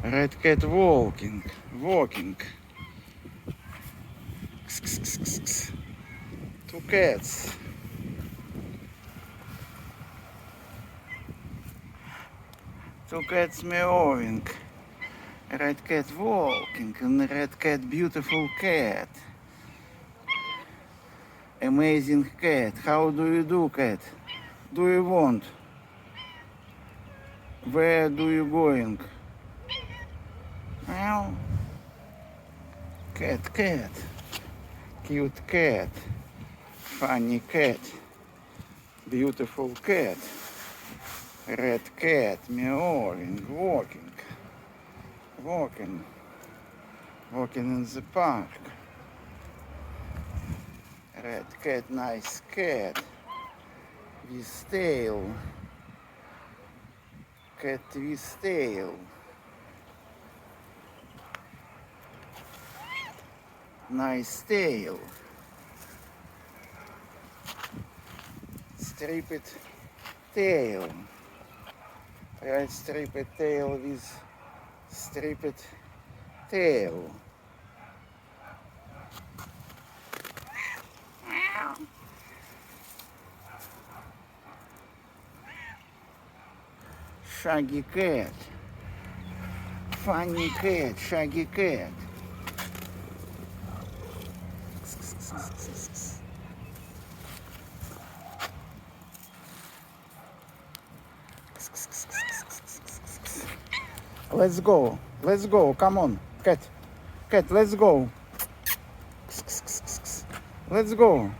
Red cat walking. Two cats. Two cats meowing. Red cat walking and red cat beautiful cat. Amazing cat. How do you do, cat? Do you want? Where do you going? Meow. Cat. Cute cat. Funny cat. Beautiful cat. Red cat meowing, walking in the park. Red cat, nice cat with tail. Cat with tail. Nice tail. Striped tail. Red striped tail with striped tail. Shaggy cat. Funny cat, shaggy cat. Let's go, come on, cat, let's go. Let's go.